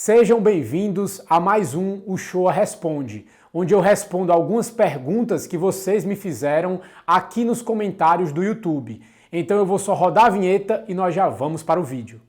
Sejam bem-vindos a mais um O Shoa Responde, onde eu respondo algumas perguntas que vocês me fizeram aqui nos comentários do YouTube. Então eu vou só rodar a vinheta e nós já vamos para o vídeo.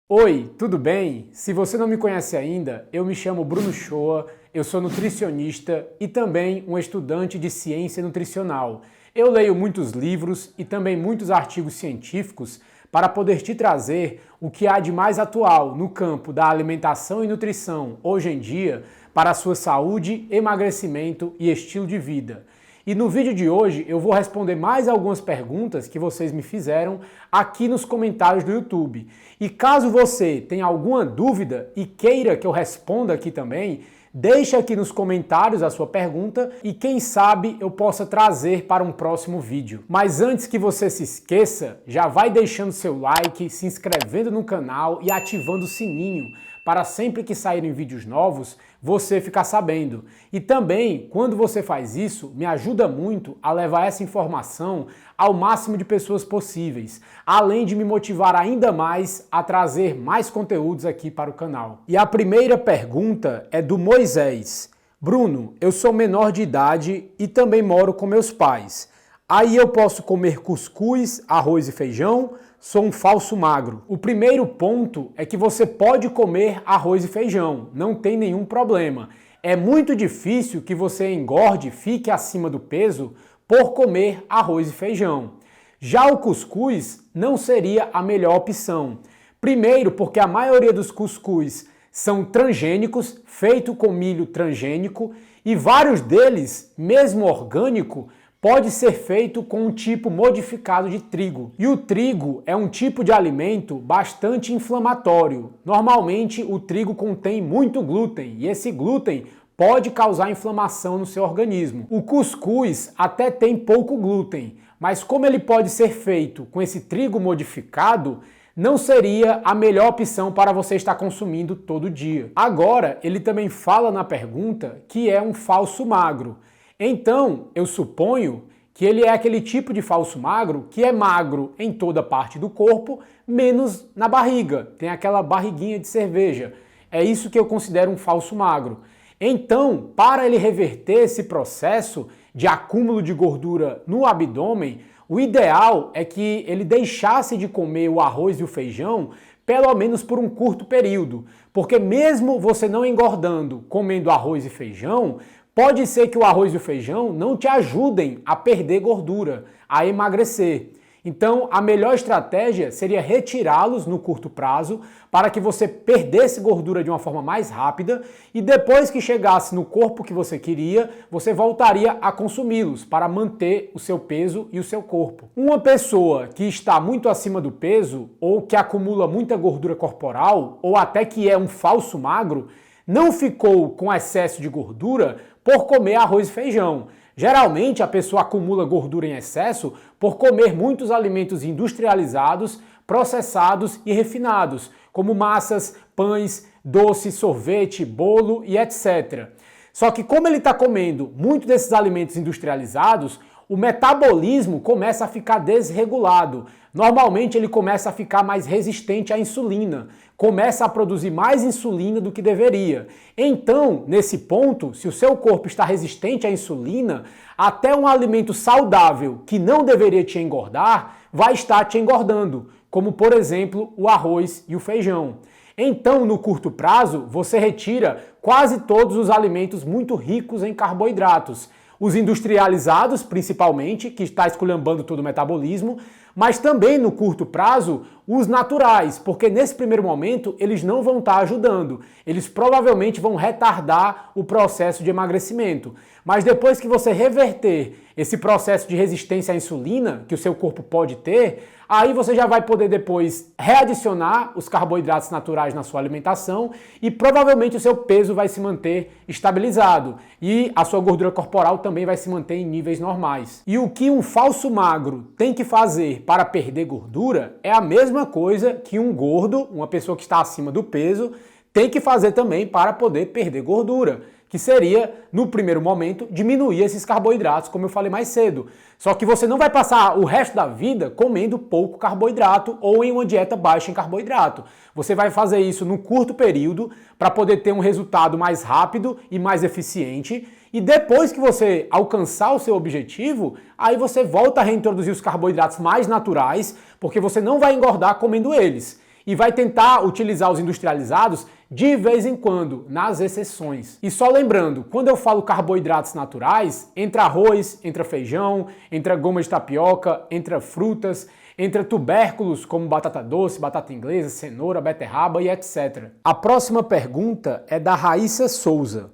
Oi, tudo bem? Se você não me conhece ainda, eu me chamo Bruno Shoa, eu sou nutricionista e também um estudante de ciência nutricional. Eu leio muitos livros e também muitos artigos científicos para poder te trazer o que há de mais atual no campo da alimentação e nutrição hoje em dia para a sua saúde, emagrecimento e estilo de vida. E no vídeo de hoje eu vou responder mais algumas perguntas que vocês me fizeram aqui nos comentários do YouTube. E caso você tenha alguma dúvida e queira que eu responda aqui também, deixa aqui nos comentários a sua pergunta e quem sabe eu possa trazer para um próximo vídeo. Mas antes que você se esqueça, já vai deixando seu like, se inscrevendo no canal e ativando o sininho para sempre que saírem vídeos novos, você ficar sabendo. E também, quando você faz isso, me ajuda muito a levar essa informação ao máximo de pessoas possíveis, além de me motivar ainda mais a trazer mais conteúdos aqui para o canal. E a primeira pergunta é do Moisés. Bruno, eu sou menor de idade e também moro com meus pais. Aí eu posso comer cuscuz, arroz e feijão? Sou um falso magro. O primeiro ponto é que você pode comer arroz e feijão, não tem nenhum problema. É muito difícil que você engorde, fique acima do peso por comer arroz e feijão. Já o cuscuz não seria a melhor opção. Primeiro, porque a maioria dos cuscuz são transgênicos, feito com milho transgênico, e vários deles, mesmo orgânico, pode ser feito com um tipo modificado de trigo. E o trigo é um tipo de alimento bastante inflamatório. Normalmente o trigo contém muito glúten e esse glúten pode causar inflamação no seu organismo. O cuscuz até tem pouco glúten, mas como ele pode ser feito com esse trigo modificado, não seria a melhor opção para você estar consumindo todo dia. Agora, ele também fala na pergunta que é um falso magro. Então, eu suponho que ele é aquele tipo de falso magro que é magro em toda parte do corpo, menos na barriga. Tem aquela barriguinha de cerveja. É isso que eu considero um falso magro. Então, para ele reverter esse processo de acúmulo de gordura no abdômen, o ideal é que ele deixasse de comer o arroz e o feijão pelo menos por um curto período. Porque mesmo você não engordando comendo arroz e feijão, pode ser que o arroz e o feijão não te ajudem a perder gordura, a emagrecer. Então, a melhor estratégia seria retirá-los no curto prazo para que você perdesse gordura de uma forma mais rápida e depois que chegasse no corpo que você queria, você voltaria a consumi-los para manter o seu peso e o seu corpo. Uma pessoa que está muito acima do peso ou que acumula muita gordura corporal ou até que é um falso magro, não ficou com excesso de gordura por comer arroz e feijão. Geralmente a pessoa acumula gordura em excesso por comer muitos alimentos industrializados, processados e refinados, como massas, pães, doce, sorvete, bolo e etc. Só que como ele está comendo muito desses alimentos industrializados, o metabolismo começa a ficar desregulado. Normalmente ele começa a ficar mais resistente à insulina, começa a produzir mais insulina do que deveria. Então, nesse ponto, se o seu corpo está resistente à insulina, até um alimento saudável que não deveria te engordar, vai estar te engordando, como por exemplo o arroz e o feijão. Então, no curto prazo, você retira quase todos os alimentos muito ricos em carboidratos. Os industrializados, principalmente, que está esculhambando todo o metabolismo, mas também no curto prazo, os naturais, porque nesse primeiro momento eles não vão estar ajudando. Eles provavelmente vão retardar o processo de emagrecimento. Mas depois que você reverter esse processo de resistência à insulina que o seu corpo pode ter, aí você já vai poder depois readicionar os carboidratos naturais na sua alimentação e provavelmente o seu peso vai se manter estabilizado e a sua gordura corporal também vai se manter em níveis normais. E o que um falso magro tem que fazer para perder gordura é a mesma coisa que um gordo, uma pessoa que está acima do peso, tem que fazer também para poder perder gordura, que seria, no primeiro momento, diminuir esses carboidratos, como eu falei mais cedo. Só que você não vai passar o resto da vida comendo pouco carboidrato ou em uma dieta baixa em carboidrato. Você vai fazer isso no curto período para poder ter um resultado mais rápido e mais eficiente. E depois que você alcançar o seu objetivo, aí você volta a reintroduzir os carboidratos mais naturais, porque você não vai engordar comendo eles. E vai tentar utilizar os industrializados de vez em quando, nas exceções. E só lembrando, quando eu falo carboidratos naturais, entra arroz, entra feijão, entra goma de tapioca, entra frutas, entra tubérculos como batata doce, batata inglesa, cenoura, beterraba e etc. A próxima pergunta é da Raíssa Souza.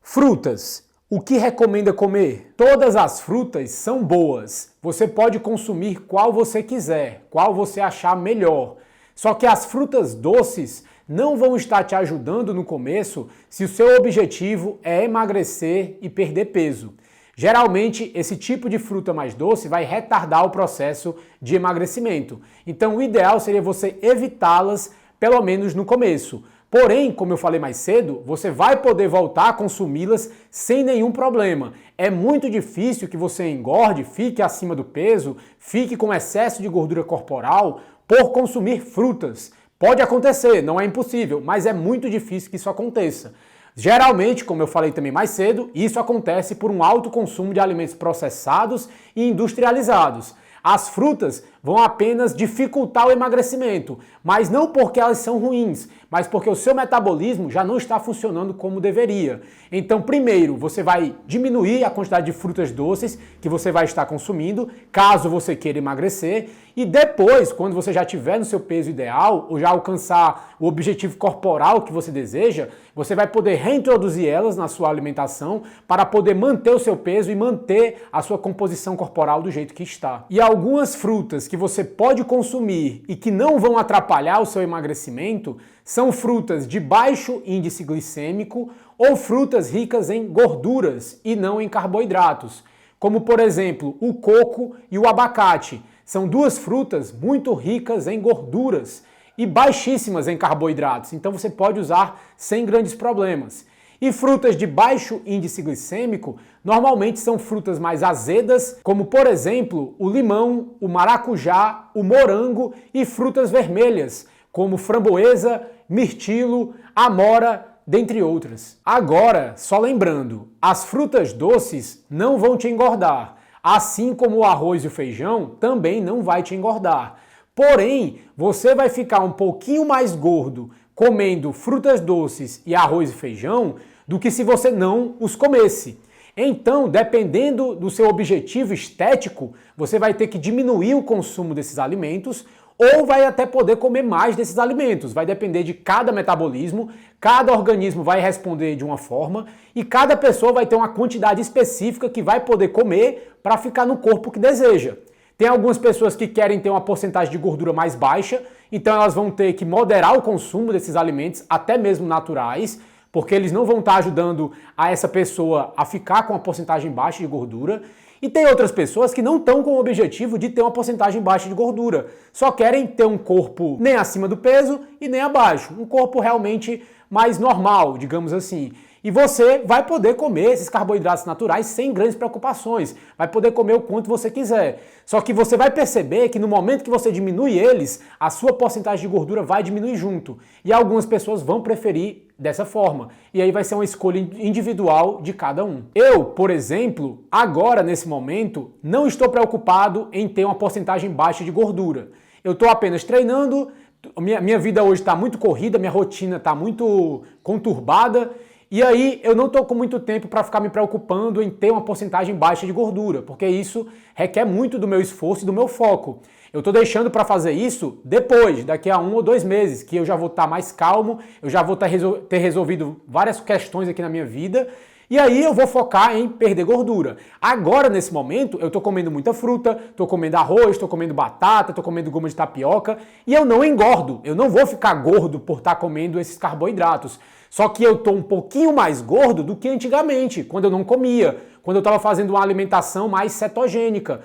Frutas. O que recomenda comer? Todas as frutas são boas. Você pode consumir qual você quiser, qual você achar melhor. Só que as frutas doces não vão estar te ajudando no começo se o seu objetivo é emagrecer e perder peso. Geralmente, esse tipo de fruta mais doce vai retardar o processo de emagrecimento. Então, o ideal seria você evitá-las, pelo menos no começo. Porém, como eu falei mais cedo, você vai poder voltar a consumi-las sem nenhum problema. É muito difícil que você engorde, fique acima do peso, fique com excesso de gordura corporal por consumir frutas. Pode acontecer, não é impossível, mas é muito difícil que isso aconteça. Geralmente, como eu falei também mais cedo, isso acontece por um alto consumo de alimentos processados e industrializados. As frutas vão apenas dificultar o emagrecimento, mas não porque elas são ruins, mas porque o seu metabolismo já não está funcionando como deveria. Então, primeiro, você vai diminuir a quantidade de frutas doces que você vai estar consumindo, caso você queira emagrecer, e depois, quando você já estiver no seu peso ideal, ou já alcançar o objetivo corporal que você deseja, você vai poder reintroduzir elas na sua alimentação para poder manter o seu peso e manter a sua composição corporal do jeito que está. E algumas frutas que você pode consumir e que não vão atrapalhar o seu emagrecimento são frutas de baixo índice glicêmico ou frutas ricas em gorduras e não em carboidratos, como por exemplo o coco e o abacate. São duas frutas muito ricas em gorduras e baixíssimas em carboidratos, então você pode usar sem grandes problemas. E frutas de baixo índice glicêmico normalmente são frutas mais azedas, como por exemplo o limão, o maracujá, o morango e frutas vermelhas, como framboesa, mirtilo, amora, dentre outras. Agora, só lembrando, as frutas doces não vão te engordar, assim como o arroz e o feijão também não vai te engordar. Porém, você vai ficar um pouquinho mais gordo comendo frutas doces e arroz e feijão do que se você não os comesse. Então, dependendo do seu objetivo estético, você vai ter que diminuir o consumo desses alimentos ou vai até poder comer mais desses alimentos. Vai depender de cada metabolismo, cada organismo vai responder de uma forma e cada pessoa vai ter uma quantidade específica que vai poder comer para ficar no corpo que deseja. Tem algumas pessoas que querem ter uma porcentagem de gordura mais baixa, então elas vão ter que moderar o consumo desses alimentos, até mesmo naturais, porque eles não vão estar ajudando a essa pessoa a ficar com uma porcentagem baixa de gordura. E tem outras pessoas que não estão com o objetivo de ter uma porcentagem baixa de gordura. Só querem ter um corpo nem acima do peso e nem abaixo. Um corpo realmente mais normal, digamos assim. E você vai poder comer esses carboidratos naturais sem grandes preocupações. Vai poder comer o quanto você quiser. Só que você vai perceber que no momento que você diminui eles, a sua porcentagem de gordura vai diminuir junto. E algumas pessoas vão preferir dessa forma. E aí vai ser uma escolha individual de cada um. Eu, por exemplo, agora nesse momento, não estou preocupado em ter uma porcentagem baixa de gordura. Eu estou apenas treinando, minha vida hoje está muito corrida, minha rotina está muito conturbada. E aí eu não estou com muito tempo para ficar me preocupando em ter uma porcentagem baixa de gordura, porque isso requer muito do meu esforço e do meu foco. Eu estou deixando para fazer isso depois, daqui a 1 ou 2 meses, que eu já vou estar mais calmo, eu já vou ter resolvido várias questões aqui na minha vida, e aí eu vou focar em perder gordura. Agora, nesse momento, eu estou comendo muita fruta, estou comendo arroz, estou comendo batata, estou comendo goma de tapioca, e eu não engordo, eu não vou ficar gordo por estar comendo esses carboidratos. Só que eu estou um pouquinho mais gordo do que antigamente, quando eu não comia. quando eu estava fazendo uma alimentação mais cetogênica,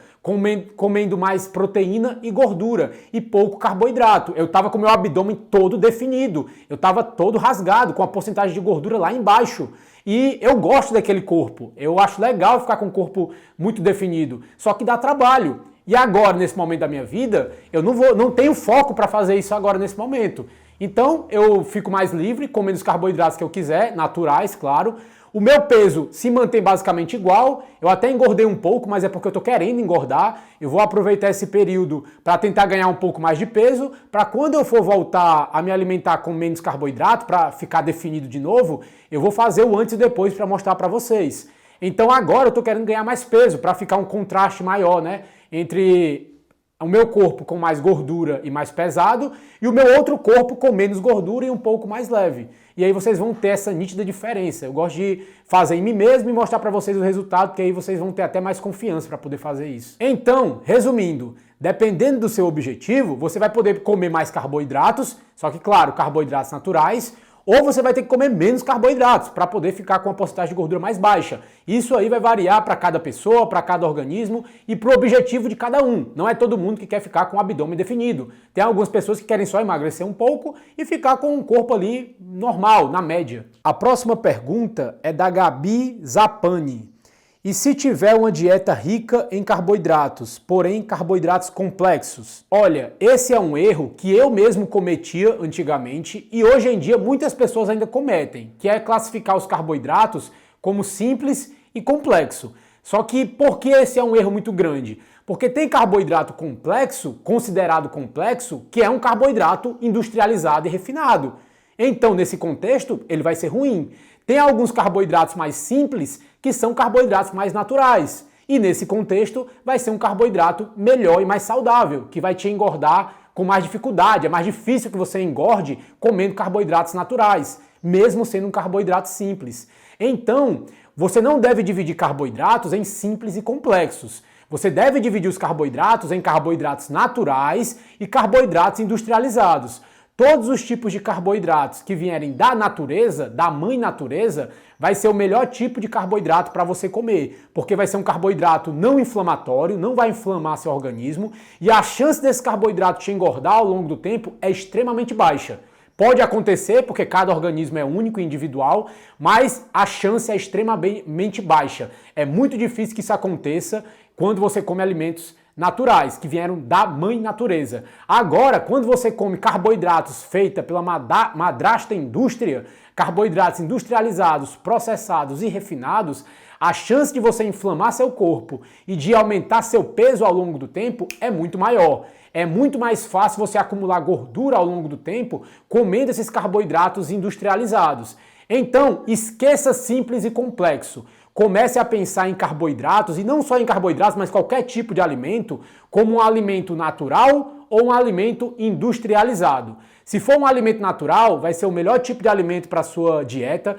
comendo mais proteína e gordura e pouco carboidrato. Eu estava com meu abdômen todo definido, eu estava todo rasgado, com a porcentagem de gordura lá embaixo. E eu gosto daquele corpo, eu acho legal ficar com um corpo muito definido, só que dá trabalho. E agora, nesse momento da minha vida, eu não tenho foco para fazer isso agora nesse momento. Então, eu fico mais livre, comendo os carboidratos que eu quiser, naturais, claro. O meu peso se mantém basicamente igual. Eu até engordei um pouco, mas é porque eu estou querendo engordar. Eu vou aproveitar esse período para tentar ganhar um pouco mais de peso, para quando eu for voltar a me alimentar com menos carboidrato, para ficar definido de novo, eu vou fazer o antes e depois para mostrar para vocês. Então agora eu estou querendo ganhar mais peso, para ficar um contraste maior, né? Entre o meu corpo com mais gordura e mais pesado e o meu outro corpo com menos gordura e um pouco mais leve. E aí vocês vão ter essa nítida diferença. Eu gosto de fazer em mim mesmo e mostrar para vocês o resultado, porque aí vocês vão ter até mais confiança para poder fazer isso. Então, resumindo, dependendo do seu objetivo, você vai poder comer mais carboidratos, só que claro, carboidratos naturais, ou você vai ter que comer menos carboidratos para poder ficar com a porcentagem de gordura mais baixa. Isso aí vai variar para cada pessoa, para cada organismo e para o objetivo de cada um. Não é todo mundo que quer ficar com o abdômen definido. Tem algumas pessoas que querem só emagrecer um pouco e ficar com um corpo ali normal, na média. A próxima pergunta é da Gabi Zapani. E se tiver uma dieta rica em carboidratos, porém carboidratos complexos? Olha, esse é um erro que eu mesmo cometia antigamente e hoje em dia muitas pessoas ainda cometem, que é classificar os carboidratos como simples e complexo. Só que por que esse é um erro muito grande? Porque tem carboidrato complexo, considerado complexo, que é um carboidrato industrializado e refinado. Então, nesse contexto, ele vai ser ruim. Tem alguns carboidratos mais simples que são carboidratos mais naturais. E nesse contexto vai ser um carboidrato melhor e mais saudável, que vai te engordar com mais dificuldade. É mais difícil que você engorde comendo carboidratos naturais, mesmo sendo um carboidrato simples. Então, você não deve dividir carboidratos em simples e complexos. Você deve dividir os carboidratos em carboidratos naturais e carboidratos industrializados. Todos os tipos de carboidratos que vierem da natureza, da mãe natureza, vai ser o melhor tipo de carboidrato para você comer, porque vai ser um carboidrato não inflamatório, não vai inflamar seu organismo e a chance desse carboidrato te engordar ao longo do tempo é extremamente baixa. Pode acontecer, porque cada organismo é único e individual, mas a chance é extremamente baixa. É muito difícil que isso aconteça quando você come alimentos naturais, que vieram da mãe natureza. Agora, quando você come carboidratos feitos pela madrasta indústria, carboidratos industrializados, processados e refinados, a chance de você inflamar seu corpo e de aumentar seu peso ao longo do tempo é muito maior. É muito mais fácil você acumular gordura ao longo do tempo comendo esses carboidratos industrializados. Então, esqueça simples e complexo. Comece a pensar em carboidratos, e não só em carboidratos, mas qualquer tipo de alimento, como um alimento natural ou um alimento industrializado. Se for um alimento natural, vai ser o melhor tipo de alimento para a sua dieta.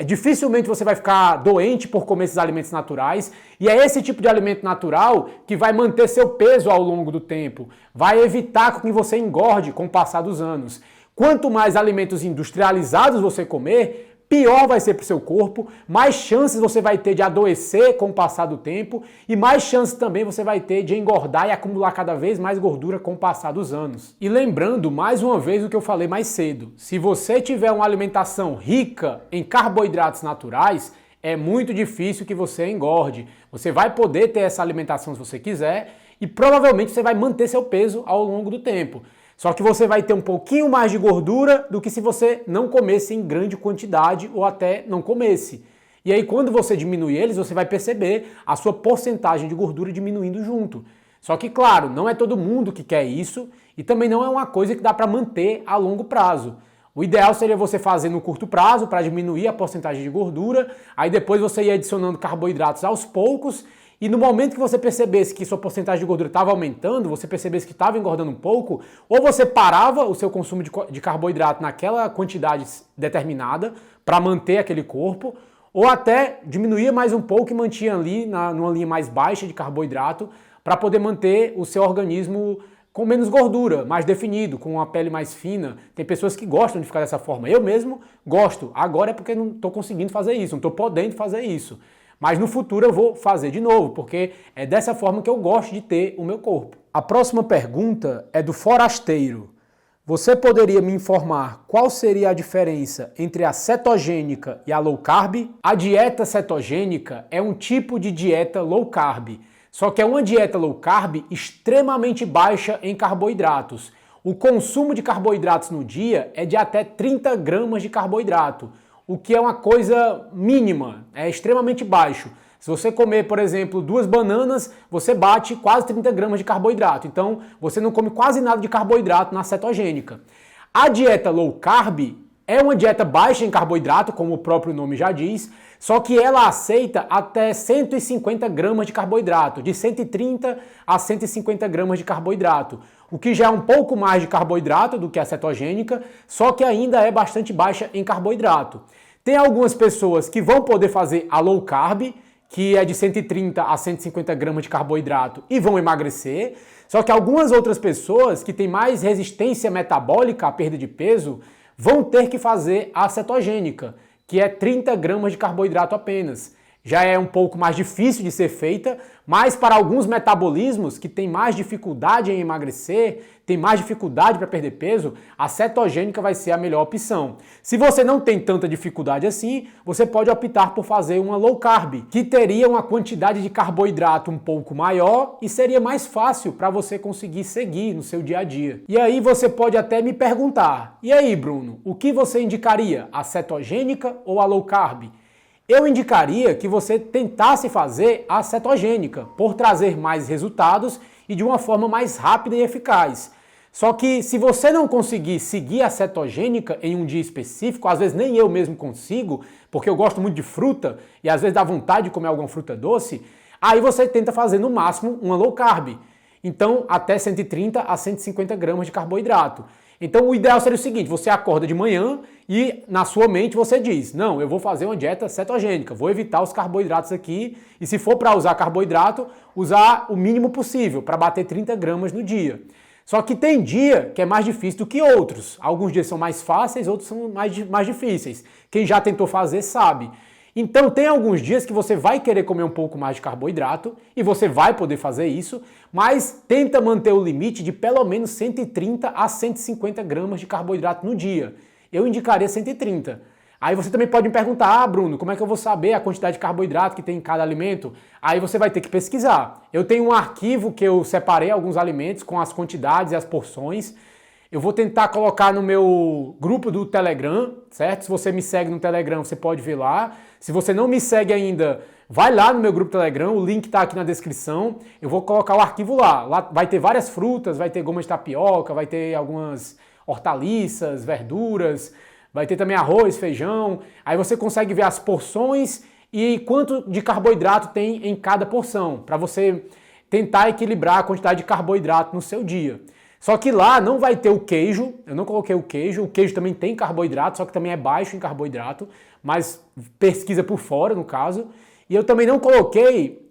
Dificilmente você vai ficar doente por comer esses alimentos naturais. E é esse tipo de alimento natural que vai manter seu peso ao longo do tempo. Vai evitar que você engorde com o passar dos anos. Quanto mais alimentos industrializados você comer, pior vai ser para o seu corpo, mais chances você vai ter de adoecer com o passar do tempo e mais chances também você vai ter de engordar e acumular cada vez mais gordura com o passar dos anos. E lembrando mais uma vez o que eu falei mais cedo, se você tiver uma alimentação rica em carboidratos naturais, é muito difícil que você engorde. Você vai poder ter essa alimentação se você quiser e provavelmente você vai manter seu peso ao longo do tempo. Só que você vai ter um pouquinho mais de gordura do que se você não comesse em grande quantidade ou até não comesse. E aí quando você diminui eles, você vai perceber a sua porcentagem de gordura diminuindo junto. Só que claro, não é todo mundo que quer isso e também não é uma coisa que dá para manter a longo prazo. O ideal seria você fazer no curto prazo para diminuir a porcentagem de gordura, aí depois você ir adicionando carboidratos aos poucos. E no momento que você percebesse que sua porcentagem de gordura estava aumentando, você percebesse que estava engordando um pouco, ou você parava o seu consumo de carboidrato naquela quantidade determinada para manter aquele corpo, ou até diminuía mais um pouco e mantinha ali numa linha mais baixa de carboidrato para poder manter o seu organismo com menos gordura, mais definido, com uma pele mais fina. Tem pessoas que gostam de ficar dessa forma. Eu mesmo gosto. Agora é porque não estou conseguindo fazer isso, não estou podendo fazer isso. Mas no futuro eu vou fazer de novo, porque é dessa forma que eu gosto de ter o meu corpo. A próxima pergunta é do Forasteiro. Você poderia me informar qual seria a diferença entre a cetogênica e a low carb? A dieta cetogênica é um tipo de dieta low carb, só que é uma dieta low carb extremamente baixa em carboidratos. O consumo de carboidratos no dia é de até 30 gramas de carboidrato, o que é uma coisa mínima, é extremamente baixo. Se você comer, por exemplo, 2 bananas, você bate quase 30 gramas de carboidrato. Então, você não come quase nada de carboidrato na cetogênica. A dieta low carb é uma dieta baixa em carboidrato, como o próprio nome já diz, só que ela aceita até 150 gramas de carboidrato, de 130 a 150 gramas de carboidrato, o que já é um pouco mais de carboidrato do que a cetogênica, só que ainda é bastante baixa em carboidrato. Tem algumas pessoas que vão poder fazer a low carb, que é de 130 a 150 gramas de carboidrato e vão emagrecer. Só que algumas outras pessoas que têm mais resistência metabólica à perda de peso vão ter que fazer a cetogênica, que é 30 gramas de carboidrato apenas. Já é um pouco mais difícil de ser feita, mas para alguns metabolismos que têm mais dificuldade em emagrecer, têm mais dificuldade para perder peso, a cetogênica vai ser a melhor opção. Se você não tem tanta dificuldade assim, você pode optar por fazer uma low carb, que teria uma quantidade de carboidrato um pouco maior e seria mais fácil para você conseguir seguir no seu dia a dia. E aí você pode até me perguntar, e aí Bruno, o que você indicaria, a cetogênica ou a low carb? Eu indicaria que você tentasse fazer a cetogênica, por trazer mais resultados e de uma forma mais rápida e eficaz. Só que se você não conseguir seguir a cetogênica em um dia específico, às vezes nem eu mesmo consigo, porque eu gosto muito de fruta e às vezes dá vontade de comer alguma fruta doce, aí você tenta fazer no máximo uma low carb. Então até 130 a 150 gramas de carboidrato. Então o ideal seria o seguinte, você acorda de manhã e na sua mente você diz, não, eu vou fazer uma dieta cetogênica, vou evitar os carboidratos aqui e se for para usar carboidrato, usar o mínimo possível para bater 30 gramas no dia. Só que tem dia que é mais difícil do que outros. Alguns dias são mais fáceis, outros são mais difíceis. Quem já tentou fazer sabe. Então tem alguns dias que você vai querer comer um pouco mais de carboidrato e você vai poder fazer isso, mas tenta manter o limite de pelo menos 130 a 150 gramas de carboidrato no dia. Eu indicaria 130. Aí você também pode me perguntar, Bruno, como é que eu vou saber a quantidade de carboidrato que tem em cada alimento? Aí você vai ter que pesquisar. Eu tenho um arquivo que eu separei alguns alimentos com as quantidades e as porções. Eu vou tentar colocar no meu grupo do Telegram, certo? Se você me segue no Telegram, você pode ver lá. Se você não me segue ainda, vai lá no meu grupo Telegram, o link está aqui na descrição. Eu vou colocar o arquivo lá. Lá vai ter várias frutas, vai ter goma de tapioca, vai ter algumas hortaliças, verduras, vai ter também arroz, feijão. Aí você consegue ver as porções e quanto de carboidrato tem em cada porção, para você tentar equilibrar a quantidade de carboidrato no seu dia. Só que lá não vai ter o queijo, eu não coloquei o queijo também tem carboidrato, só que também é baixo em carboidrato, mas pesquisa por fora no caso. E eu também não coloquei,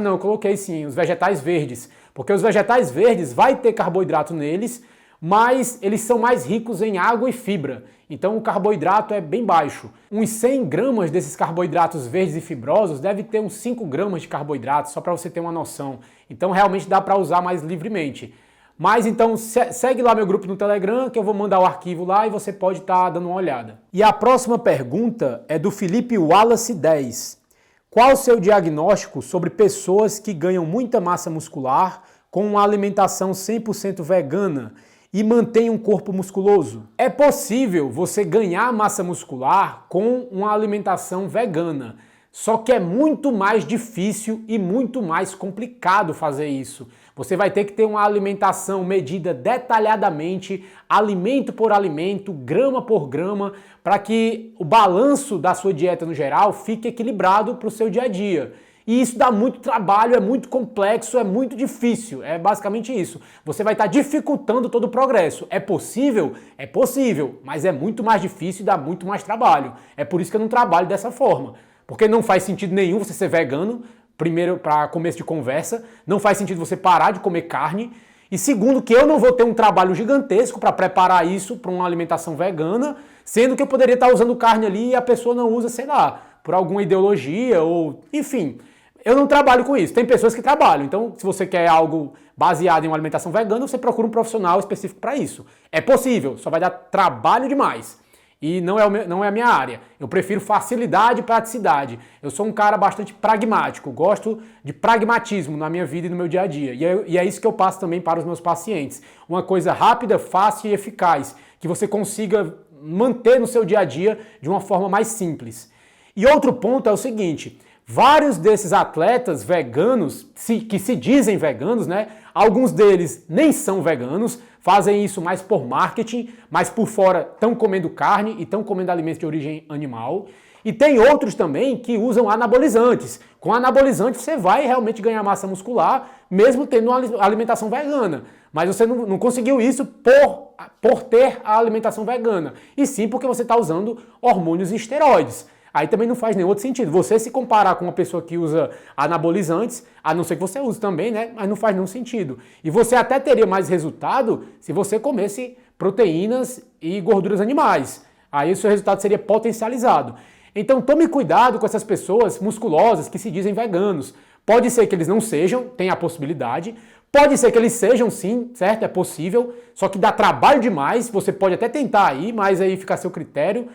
eu coloquei sim, os vegetais verdes, porque os vegetais verdes vai ter carboidrato neles, mas eles são mais ricos em água e fibra, então o carboidrato é bem baixo. Uns 100 gramas desses carboidratos verdes e fibrosos deve ter uns 5 gramas de carboidrato, só para você ter uma noção. Então realmente dá para usar mais livremente. Mas então segue lá meu grupo no Telegram que eu vou mandar o arquivo lá e você pode estar dando uma olhada. E a próxima pergunta é do Felipe Wallace 10. Qual o seu diagnóstico sobre pessoas que ganham muita massa muscular com uma alimentação 100% vegana e mantém um corpo musculoso? É possível você ganhar massa muscular com uma alimentação vegana, só que é muito mais difícil e muito mais complicado fazer isso. Você vai ter que ter uma alimentação medida detalhadamente, alimento por alimento, grama por grama, para que o balanço da sua dieta no geral fique equilibrado para o seu dia a dia. E isso dá muito trabalho, é muito complexo, é muito difícil. É basicamente isso. Você vai estar dificultando todo o progresso. É possível? É possível, mas é muito mais difícil e dá muito mais trabalho. É por isso que eu não trabalho dessa forma. Porque não faz sentido nenhum você ser vegano, primeiro, para começo de conversa, não faz sentido você parar de comer carne, e segundo, que eu não vou ter um trabalho gigantesco para preparar isso para uma alimentação vegana, sendo que eu poderia estar usando carne ali e a pessoa não usa, sei lá, por alguma ideologia ou, enfim, eu não trabalho com isso. Tem pessoas que trabalham, então se você quer algo baseado em uma alimentação vegana, você procura um profissional específico para isso. É possível, só vai dar trabalho demais. E não é a minha área. Eu prefiro facilidade e praticidade. Eu sou um cara bastante pragmático, gosto de pragmatismo na minha vida e no meu dia a dia. E é isso que eu passo também para os meus pacientes. Uma coisa rápida, fácil e eficaz, que você consiga manter no seu dia a dia de uma forma mais simples. E outro ponto é o seguinte: vários desses atletas veganos, que se dizem veganos, né? Alguns deles nem são veganos, fazem isso mais por marketing, mas por fora estão comendo carne e estão comendo alimentos de origem animal. E tem outros também que usam anabolizantes. Com anabolizante você vai realmente ganhar massa muscular, mesmo tendo uma alimentação vegana. Mas você não conseguiu isso por ter a alimentação vegana, e sim porque você está usando hormônios e esteroides. Aí também não faz nenhum outro sentido. Você se comparar com uma pessoa que usa anabolizantes, a não ser que você use também, né? Mas não faz nenhum sentido. E você até teria mais resultado se você comesse proteínas e gorduras animais. Aí o seu resultado seria potencializado. Então tome cuidado com essas pessoas musculosas que se dizem veganos. Pode ser que eles não sejam, tem a possibilidade. Pode ser que eles sejam sim, certo? É possível, só que dá trabalho demais, você pode até tentar aí, mas aí fica a seu critério.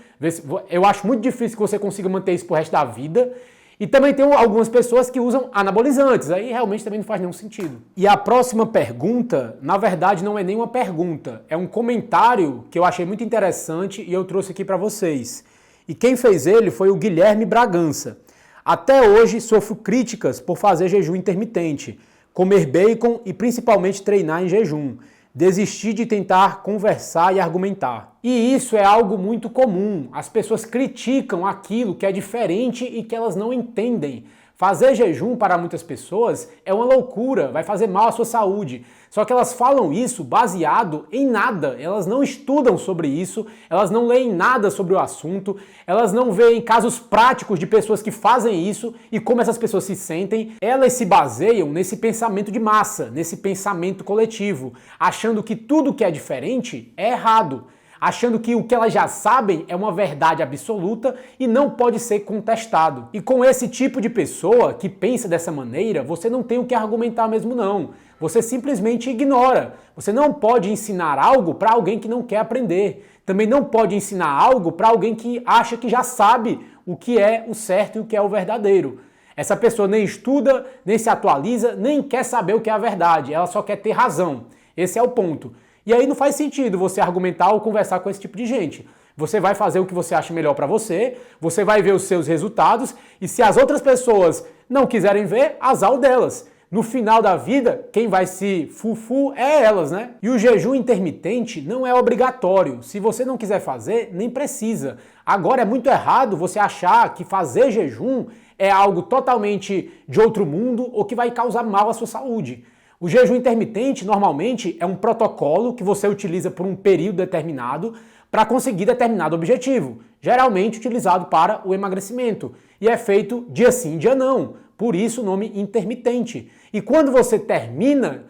Eu acho muito difícil que você consiga manter isso pro resto da vida. E também tem algumas pessoas que usam anabolizantes, aí realmente também não faz nenhum sentido. E a próxima pergunta, na verdade não é nem uma pergunta, é um comentário que eu achei muito interessante e eu trouxe aqui para vocês. E quem fez ele foi o Guilherme Bragança. Até hoje sofro críticas por fazer jejum intermitente, comer bacon e principalmente treinar em jejum. Desistir de tentar conversar e argumentar. E isso é algo muito comum. As pessoas criticam aquilo que é diferente e que elas não entendem. Fazer jejum para muitas pessoas é uma loucura, vai fazer mal à sua saúde. Só que elas falam isso baseado em nada, elas não estudam sobre isso, elas não leem nada sobre o assunto, elas não veem casos práticos de pessoas que fazem isso e como essas pessoas se sentem. Elas se baseiam nesse pensamento de massa, nesse pensamento coletivo, achando que tudo que é diferente é errado. Achando que o que elas já sabem é uma verdade absoluta e não pode ser contestado. E com esse tipo de pessoa que pensa dessa maneira, você não tem o que argumentar mesmo não. Você simplesmente ignora. Você não pode ensinar algo para alguém que não quer aprender. Também não pode ensinar algo para alguém que acha que já sabe o que é o certo e o que é o verdadeiro. Essa pessoa nem estuda, nem se atualiza, nem quer saber o que é a verdade. Ela só quer ter razão. Esse é o ponto. E aí não faz sentido você argumentar ou conversar com esse tipo de gente. Você vai fazer o que você acha melhor para você vai ver os seus resultados, e se as outras pessoas não quiserem ver, azar delas. No final da vida, quem vai se fufu é elas, né? E o jejum intermitente não é obrigatório. Se você não quiser fazer, nem precisa. Agora é muito errado você achar que fazer jejum é algo totalmente de outro mundo ou que vai causar mal à sua saúde. O jejum intermitente, normalmente, é um protocolo que você utiliza por um período determinado para conseguir determinado objetivo, geralmente utilizado para o emagrecimento, e é feito dia sim, dia não, por isso o nome intermitente. E quando você termina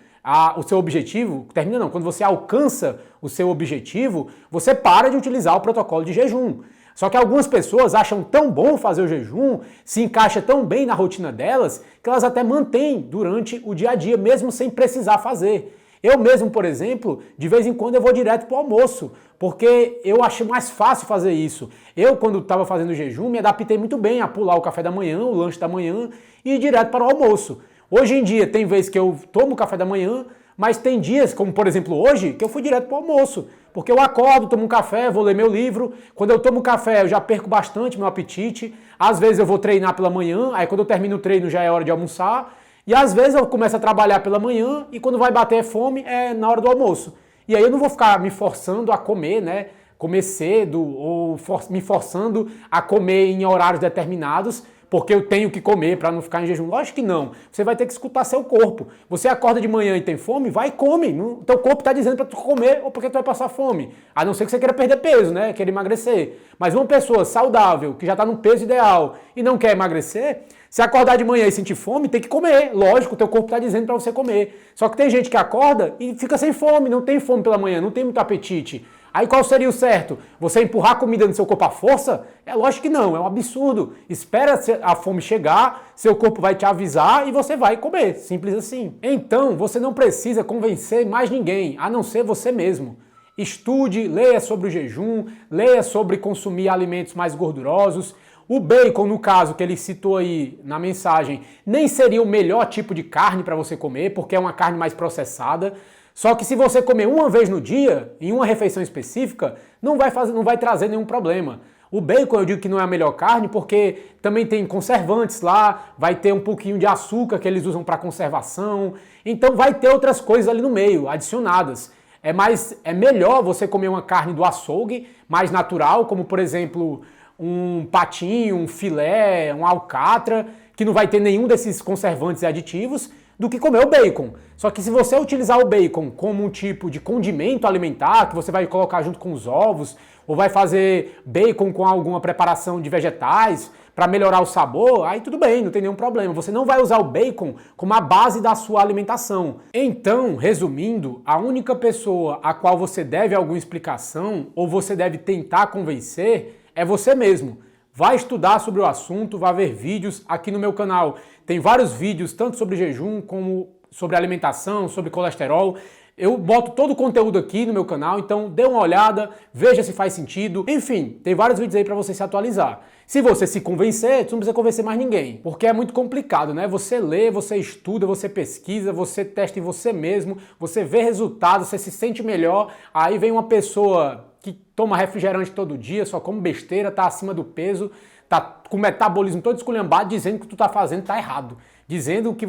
o seu objetivo, quando você alcança o seu objetivo, você para de utilizar o protocolo de jejum. Só que algumas pessoas acham tão bom fazer o jejum, se encaixa tão bem na rotina delas, que elas até mantêm durante o dia a dia, mesmo sem precisar fazer. Eu mesmo, por exemplo, de vez em quando eu vou direto para o almoço, porque eu acho mais fácil fazer isso. Eu, quando estava fazendo jejum, me adaptei muito bem a pular o café da manhã, o lanche da manhã e ir direto para o almoço. Hoje em dia, tem vezes que eu tomo café da manhã, mas tem dias, como por exemplo hoje, que eu fui direto para o almoço. Porque eu acordo, tomo um café, vou ler meu livro. Quando eu tomo café, eu já perco bastante meu apetite. Às vezes eu vou treinar pela manhã, aí quando eu termino o treino já é hora de almoçar. E às vezes eu começo a trabalhar pela manhã e quando vai bater fome é na hora do almoço. E aí eu não vou ficar me forçando a comer, né? Comer cedo ou me forçando a comer em horários determinados, porque eu tenho que comer para não ficar em jejum. Lógico que não. Você vai ter que escutar seu corpo. Você acorda de manhã e tem fome? Vai e come. O teu corpo está dizendo para tu comer ou porque tu vai passar fome. A não ser que você queira perder peso, né? Queira emagrecer. Mas uma pessoa saudável, que já está no peso ideal e não quer emagrecer, se acordar de manhã e sentir fome, tem que comer. Lógico, o teu corpo está dizendo para você comer. Só que tem gente que acorda e fica sem fome, não tem fome pela manhã, não tem muito apetite. Aí qual seria o certo? Você empurrar comida no seu corpo à força? É lógico que não, é um absurdo. Espera a fome chegar, seu corpo vai te avisar e você vai comer, simples assim. Então, você não precisa convencer mais ninguém, a não ser você mesmo. Estude, leia sobre o jejum, leia sobre consumir alimentos mais gordurosos. O bacon, no caso que ele citou aí na mensagem, nem seria o melhor tipo de carne para você comer, porque é uma carne mais processada. Só que se você comer uma vez no dia, em uma refeição específica, não vai trazer nenhum problema. O bacon eu digo que não é a melhor carne porque também tem conservantes lá, vai ter um pouquinho de açúcar que eles usam para conservação, então vai ter outras coisas ali no meio, adicionadas. É melhor você comer uma carne do açougue, mais natural, como por exemplo um patinho, um filé, um alcatra, que não vai ter nenhum desses conservantes e aditivos, do que comer o bacon. Só que se você utilizar o bacon como um tipo de condimento alimentar, que você vai colocar junto com os ovos, ou vai fazer bacon com alguma preparação de vegetais para melhorar o sabor, aí tudo bem, não tem nenhum problema. Você não vai usar o bacon como a base da sua alimentação. Então, resumindo, a única pessoa a qual você deve alguma explicação, ou você deve tentar convencer, é você mesmo. Vai estudar sobre o assunto, vai ver vídeos aqui no meu canal. Tem vários vídeos, tanto sobre jejum, como sobre alimentação, sobre colesterol. Eu boto todo o conteúdo aqui no meu canal, então dê uma olhada, veja se faz sentido. Enfim, tem vários vídeos aí para você se atualizar. Se você se convencer, você não precisa convencer mais ninguém, porque é muito complicado, né? Você lê, você estuda, você pesquisa, você testa em você mesmo, você vê resultados, você se sente melhor, aí vem uma pessoa que toma refrigerante todo dia, só come besteira, tá acima do peso, tá com o metabolismo todo esculhambado, dizendo que o que tu tá fazendo tá errado. Dizendo que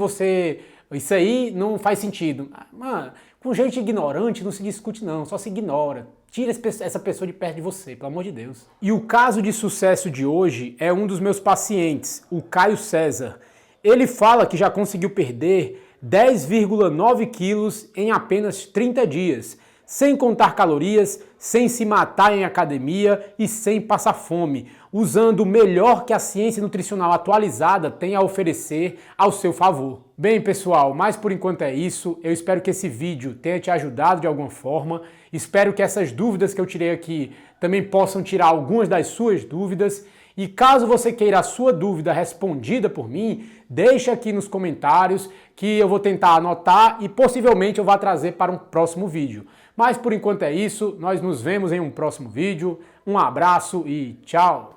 isso aí não faz sentido. Mano, com gente ignorante não se discute não, só se ignora. Tira essa pessoa de perto de você, pelo amor de Deus. E o caso de sucesso de hoje é um dos meus pacientes, o Caio César. Ele fala que já conseguiu perder 10,9 quilos em apenas 30 dias. Sem contar calorias, sem se matar em academia e sem passar fome, usando o melhor que a ciência nutricional atualizada tem a oferecer ao seu favor. Bem, pessoal, mas por enquanto é isso. Eu espero que esse vídeo tenha te ajudado de alguma forma. Espero que essas dúvidas que eu tirei aqui também possam tirar algumas das suas dúvidas. E caso você queira a sua dúvida respondida por mim, deixa aqui nos comentários que eu vou tentar anotar e possivelmente eu vou trazer para um próximo vídeo. Mas por enquanto é isso, nós nos vemos em um próximo vídeo. Um abraço e tchau!